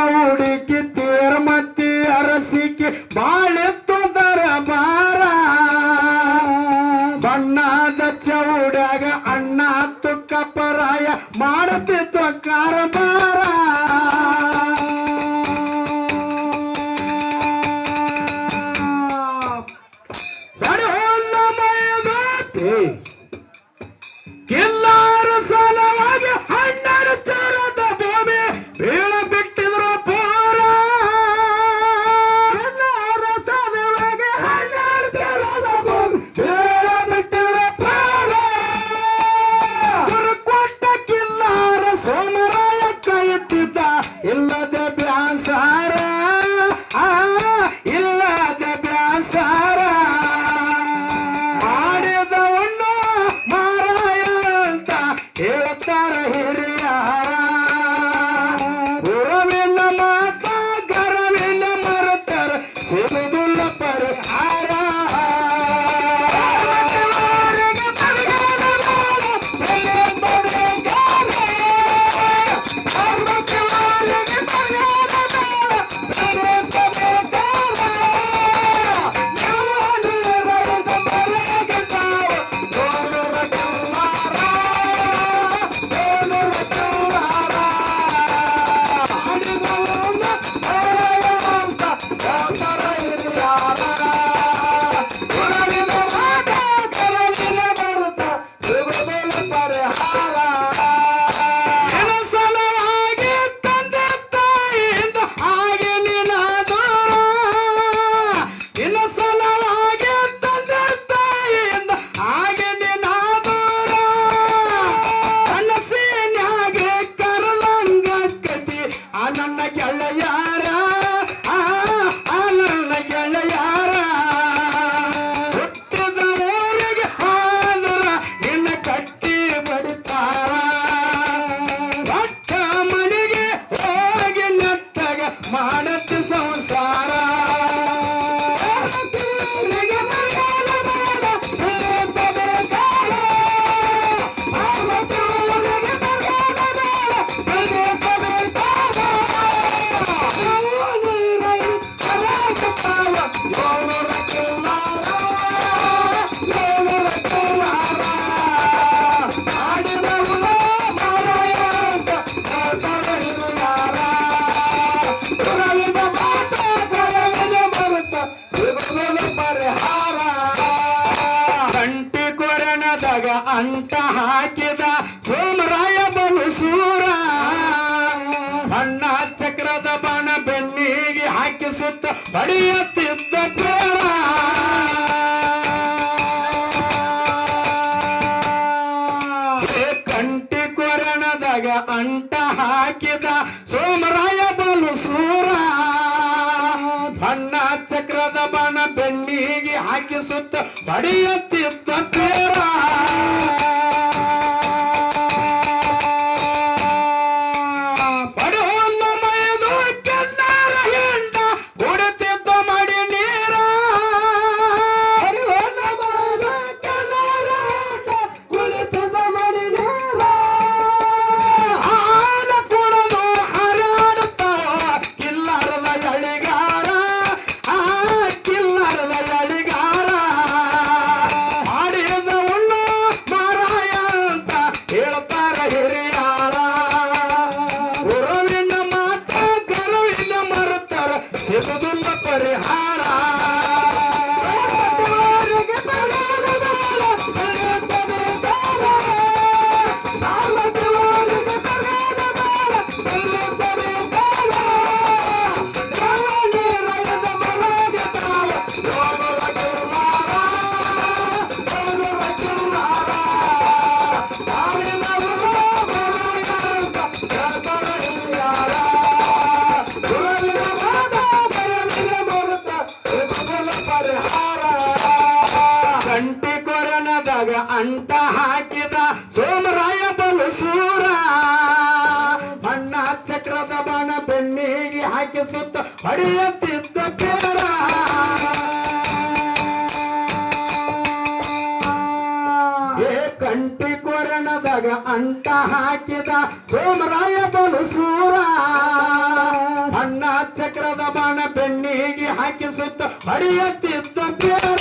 ಹುಡುಕಿ ತೇರ್ ಮತ್ತಿ ಅರಸಿಕೆ ಬಾಳೆತ್ತು ದರಬಾರ ಬಣ್ಣದ ಚೌಡ್ಯಾಗ ಅಣ್ಣ ತುಕ್ಕ ಪರಾಯ ಮಾಡುತ್ತಿತ್ತು ಕಾರಬಾರ ಎಲ್ಲಾರ ಸಲವಾಗಿ ಹನ್ನೆರಡು ಚರದ ಭೂಮಿ ಬೀಳ ಬಿಟ್ಟಿದ್ರು ಪೂರ ಎಲ್ಲಾರ ಸಲವಾಗಿ ಹನ್ನೆರಡು ಚರದ ಭೂಮಿ ಬೀಳ ಬಿಟ್ಟಿದ್ರು ಪೂರ ಕೊಟ್ಟ ಕಿಲ್ಲಾರ ಸೋಮರಾಯ ಕೈತಿದ್ದ ಇಲ್ಲದೆ ಬ್ಯಾಸಾರ ಇಲ್ಲದೆ ಬ್ಯಾಸಾರ ಹೇಳ್ತಾರ ಹಿರಿಯಾರ ಗುರವಿನ ಮಾತ ಗರವಿನ ಮರತರ ಸಿಗುದಿಲ್ಲ ಪರಿಹಾರ ಅಂಟ ಹಾಕಿದ ಸೋಮರಾಯ ಬಲುಸೂರ ಬಣ್ಣ ಚಕ್ರದ ಬಣ ಬೆನ್ನಿಗೆ ಹಾಕಿ ಸುತ್ತ ಹೊಡೆಯುತ್ತಿದ್ದ ಪೇರ ಕಂಟಿ ಕೊರಣದಾಗ ಅಂಟ ಹಾಕಿದ ಸೋಮರಾಯ ಬಲುಸೂರ ಬಣ್ಣ ಚಕ್ರದ ಬಣ ಬೆನ್ನಿಗೆ ಹಾಕಿ ಸುತ್ತ ಹೊಡೆಯುತ್ತಿದ್ದ ಪೇರ ಸಿಗುದಿಲ್ಲ ಪರಿಹಾರ ಅಂಟ ಹಾಕಿದ ಸೋಮರಾಯ ಬಲುಸೂರ ಬಣ್ಣ ಚಕ್ರದ ಬಣ ಬೆನ್ನಿಗೆ ಹಾಕಿ ಸುತ್ತ ಹೊಡೆಯುತ್ತಿದ್ದ ಪೇರ ಕಂಠ ಒಂಟಿ ಕೊರಣದಾಗ ಅಂಟ ಹಾಕಿದ ಸೋಮರಾಯ ಬಲುಸೂರ ಅಣ್ಣ ಚಕ್ರದ ಬಾಣ ಬೆನ್ನಿಗೆ ಹಾಕಿಸುತ್ತ ಹೊಡೆಯುತ್ತಿದ್ದ ಪೇರ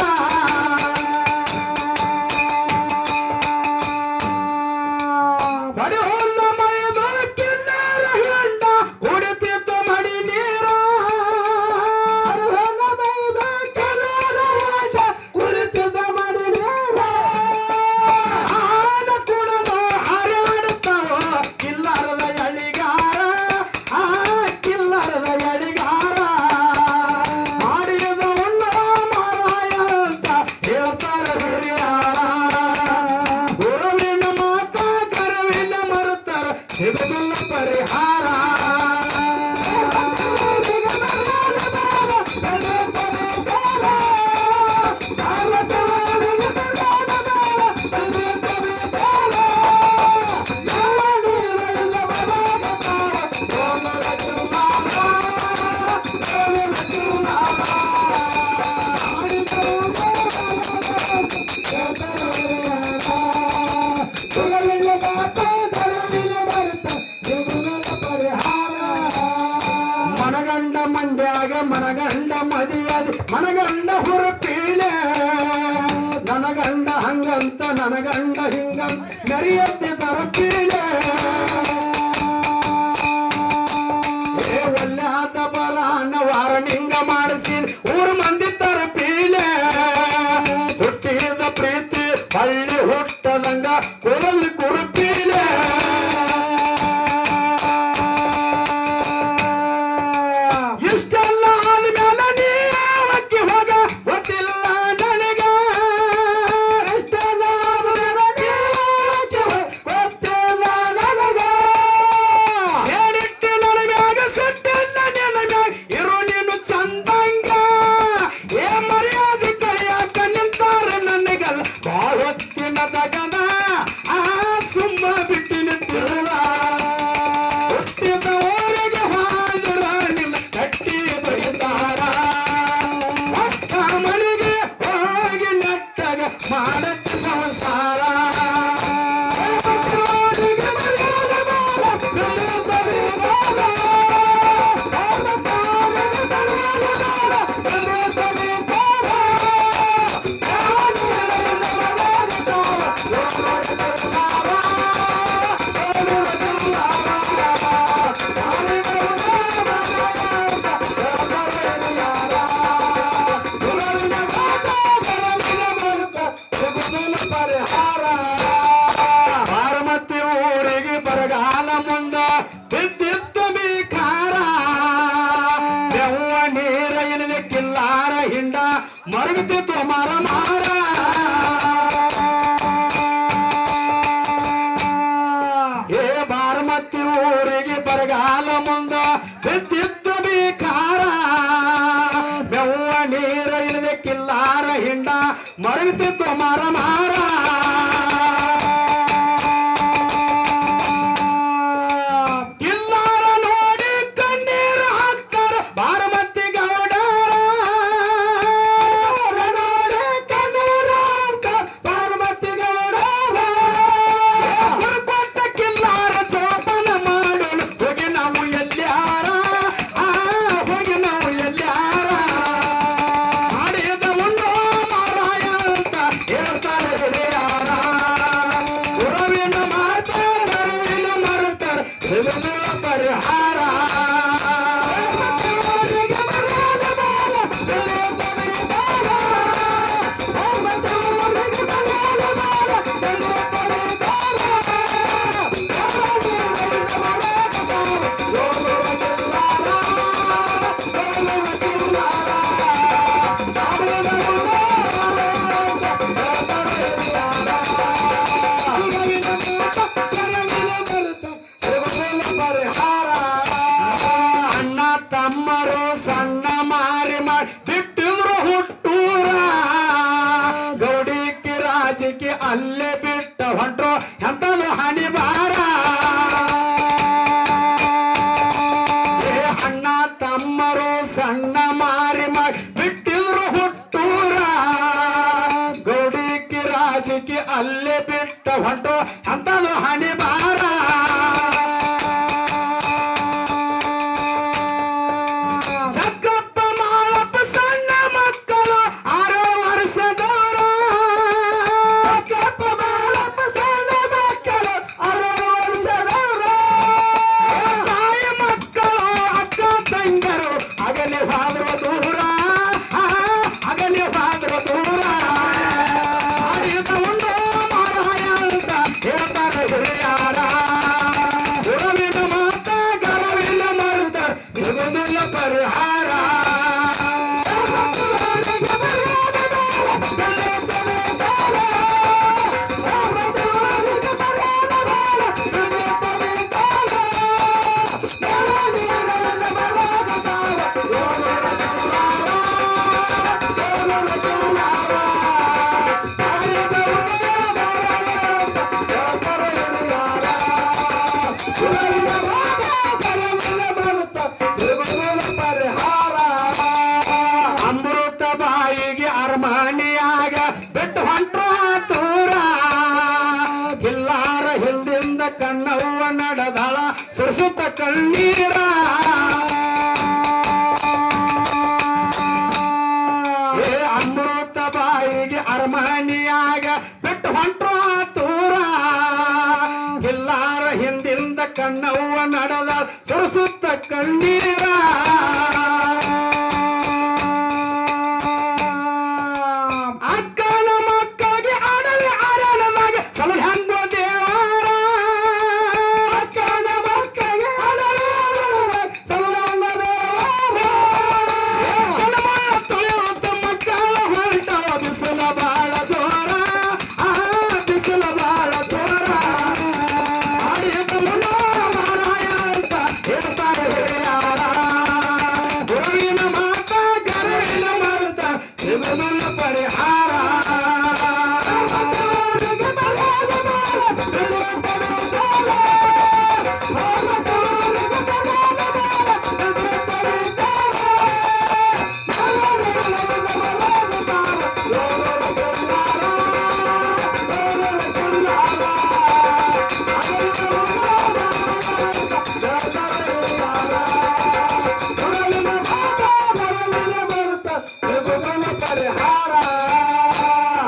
ಸಿಗುವುದಿಲ್ಲ ಪರಿಹಾರ ಮನಗಂಡ ಮದಿಯದಿ ಮನಗಂಡ ಹುರುಪೀಳೆ ನನಗಂಡ ಹಂಗಂತ ನನಗಂಡ ಹಿಂಗಂತ ಮೆರಿಯತ್ತಿ ತರಪೀಳೆ ಒಳ್ಳೆ ಆತ ಬರಾನ ವಾರಣಿಂಗ ಮಾಡಿಸಿ ಊರು ಮಂದಿ ತರಪೀಳೆ ಹುಟ್ಟಿದ ಪ್ರೀತಿ ಹಳ್ಳಿ ಹುಟ್ಟದಂಗ ಕೊರಲಿ ಕುರುಪೀಳೆ ಮಾಡಕ್ಕೆ ಸಂಸಾರ ಬಾರಮತಿ ಊರಿಗೆ ಬರಗಾಲ ಮುಂದ ಬಿದ್ದಿತ್ತು ಬೇಕಾರ ಬೆವ್ವ ನೀರ ಎನದೆ ಕಿಲ್ಲಾರ ಹಿಂಡ ಮರಗುತ್ತಿತ್ತು ಮರ ಮಾರ ಏ ಬಾರಮತಿ ಊರಿಗೆ ಬರಗಾಲ ಮುಂದ ಬಿದ್ದಿತ್ತು ಬೇಕಾರ ಬೆವ್ವ ನೀರ ಎನದೆ ಕಿಲ್ಲಾರ ಹಿಂಡ ಮರಗುತ್ತಿತ್ತು ಮರ ಮಾರ Yeah. ನೋಡು ಅಂತದು ಹಣಿ ಬಾರ ಅರಮನೆಯಾಗ ಬಿಟ್ಟು ಹೊಂಟ್ರು ತೂರ ಇಲ್ಲಾರ ಹಿಂದಿಂದ ಕಣ್ಣವ್ವ ನಡೆದಳ ಸುರಿಸುತ್ತ ಕಣ್ಣೀರ ಅಮೃತ ಬಾಯಿಗೆ ಅರಮನೆಯಾಗ ಬಿಟ್ಟು ಹೊಂಟ್ರು ತೂರ ಇಲ್ಲಾರ ಹಿಂದಿಂದ ಕಣ್ಣವ್ವ ನಡೆದಳ ಸುರಿಸುತ್ತ ಕಣ್ಣೀರ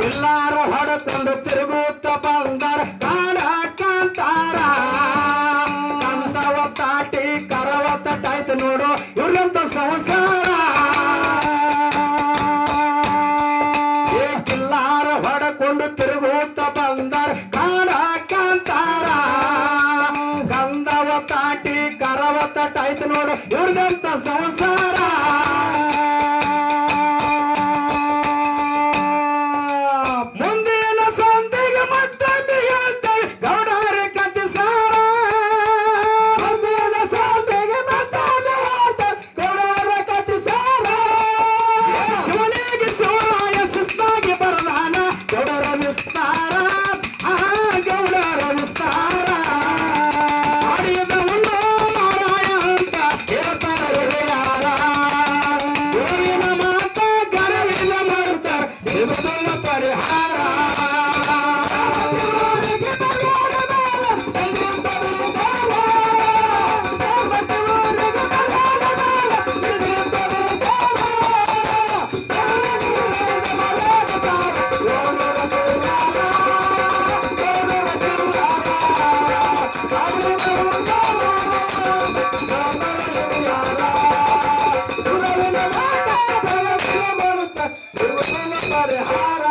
ಎಲ್ಲಾರು ಹೊಡೆಕೊಂಡು ತಿರುಗುತ್ತ ಬಂದರ ಕಾಡ ಕಾಂತಾರ ಕಂದವ ತಾಟಿ ಕರವ ತಟ್ಟಾಯ್ತು ನೋಡು ಇವ್ರಂತ ಸಂಸಾರ ಏಕಿಲ್ಲಾರ ಹೊಡೆಕೊಂಡು ತಿರುಗುತ್ತ ಬಂದರ ಕಾಡ ಕಾಂತಾರ ಕಂದವ ತಾಟಿ ಕರವ ತಟ್ಟಾಯ್ತು ನೋಡು ಇವ್ರಿಗಂತ ಸಂಸಾರ Hare Hare